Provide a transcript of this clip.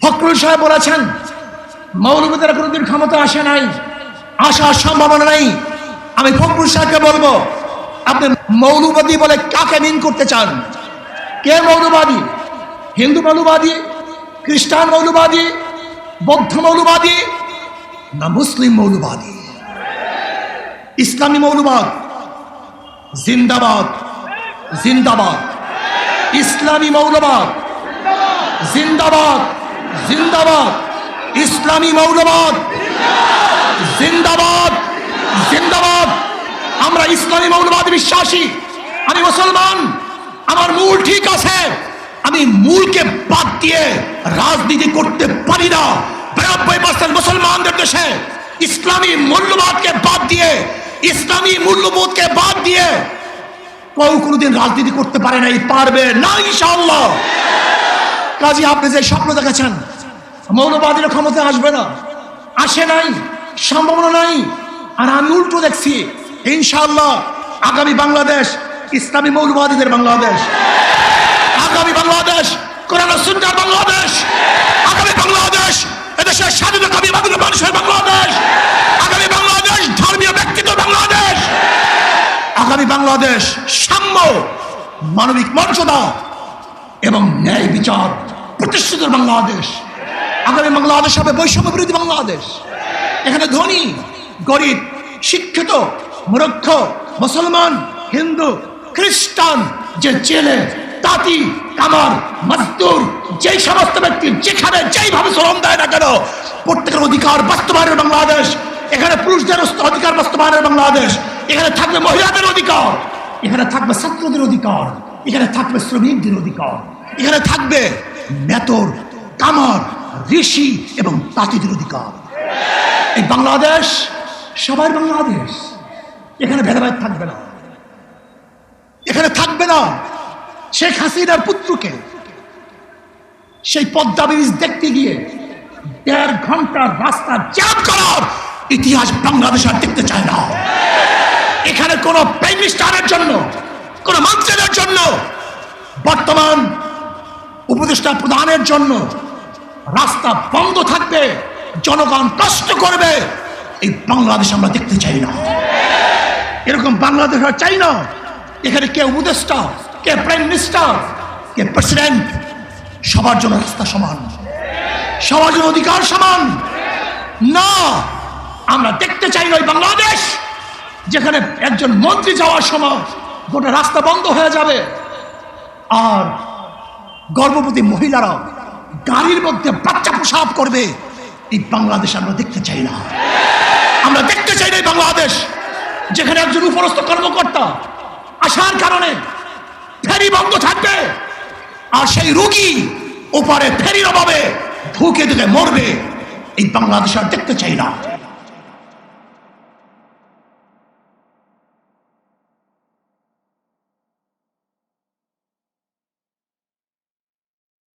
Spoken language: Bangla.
ফখরুল সাহেব বলেছেন মৌলবীদের কোনোদিন ক্ষমতা আসে নাই, আসার সম্ভাবনা নাই। আমি ফখরুল সাহেবকে বলবো, আপনি মৌলবাদী বলে কাকে মিন করতে চান? কে মৌলবাদী? হিন্দু মৌলবাদী, খ্রিস্টান মৌলবাদী, বৌদ্ধ মৌলবাদী, না মুসলিম মৌলবাদী? ইসলামী মৌলবাদ জিন্দাবাদ, জিন্দাবাদ। ইসলামী মৌলবাদ জিন্দাবাদ, জিন্দাবাদ। ইসলামী মৌলবাদ জিন্দাবাদ, জিন্দাবাদ। আমরা ইসলামী মৌলবাদে বিশ্বাসী। আমি মুসলমান, আমার মূল ঠিক আছে। আমি মূলকে বাদ দিয়ে রাজনীতি করতে পারি না। 92% মুসলমানদের দেশে ইসলামী মূল্যবোধকে বাদ দিয়ে, ইসলামী মূল্যবোধকে বাদ দিয়ে কেউ কোনোদিন রাজনীতি করতে পারে নাই, পারবে না ইনশাআল্লাহ। কাজী আপনি যে স্বপ্ন দেখেছেন মৌলবাদীরা ক্ষমতা আসবে না, আসে নাই, সম্ভাবনা নাই। আর আমি উল্টো দেখছি, ইনশাআল্লাহ আগামী বাংলাদেশ ইসলামী মৌলবাদীদের বাংলাদেশ, আগামী বাংলাদেশ কোরআন ও সুন্নাহর বাংলাদেশ, আগামী বাংলাদেশ এদেশের স্বাধীনতাকামী মানুষের বাংলাদেশ, আগামী বাংলাদেশ ধর্মীয় ব্যক্তিত্ব বাংলাদেশ, আগামী বাংলাদেশ সাম্য, মানবিক মর্যাদা এবং ন্যায় বিচার প্রতিষ্ঠিত বাংলাদেশ। আগামী বাংলাদেশ হবে বৈষম্য বিরোধী বাংলাদেশ। এখানে ধনী গরিব, শিক্ষিত মূর্খ, মুসলমান, হিন্দু, খ্রিস্টান, যে জেলে, তাঁতি, কামার, মজদুর, যেই সমস্ত ব্যক্তি যেখানে যেইভাবে শ্রম দেয় না কেন, প্রত্যেকের অধিকার বাস্তবায়নের বাংলাদেশ। এখানে পুরুষদের অধিকার বাস্তবায়নের বাংলাদেশ। এখানে থাকবে মহিলাদের অধিকার, এখানে থাকবে ছাত্রদের অধিকার, এখানে থাকবে শ্রমিকদের অধিকার, এখানে থাকবে মেতর, কামার, ঋষি এবং তাঁতিদের অধিকার। এই বাংলাদেশ সবার বাংলাদেশ। এখানে ভেদাভেদ থাকবে না, এখানে থাকবে না শেখ হাসিনার পুত্রকে সেই পদ্মা ব্রিজ দেখতে গিয়ে 1.5 ঘন্টার রাস্তা জ্যাম করার ইতিহাস বাংলাদেশ আর দেখতে চায় না। এখানে কোন প্রাইম মিনিস্টারের জন্য, কোন মন্ত্রীদের জন্য, বর্তমান উপদেষ্টা প্রধানের জন্য রাস্তা বন্ধ থাকবে, জনগণ কষ্ট করবে, এই বাংলাদেশ আমরা দেখতে চাই না। এরকম বাংলাদেশ আর চাই না। এখানে কে উপদেষ্টা, কে প্রাইম মিনিস্টার, কে প্রেসিডেন্ট, সবার জন্য রাস্তা সমান, সবার জন্য অধিকার সমান না। আমরা দেখতে চাই না ওই বাংলাদেশ যেখানে একজন মন্ত্রী যাওয়ার সময় গোটা রাস্তা বন্ধ হয়ে যাবে আর গর্ভবতী মহিলারা গাড়ির মধ্যে বাচ্চা প্রসব করবে। এই বাংলাদেশ আমরা দেখতে চাই না। আমরা দেখতে চাই না এই বাংলাদেশ যেখানে একজন উপরস্থ কর্মকর্তা আসার কারণে ফেরি বন্ধ থাকবে আর সেই রোগী ওপারে ফেরির অভাবে ধুকে ধুকে মরবে। এই বাংলাদেশ আর দেখতে চাই না।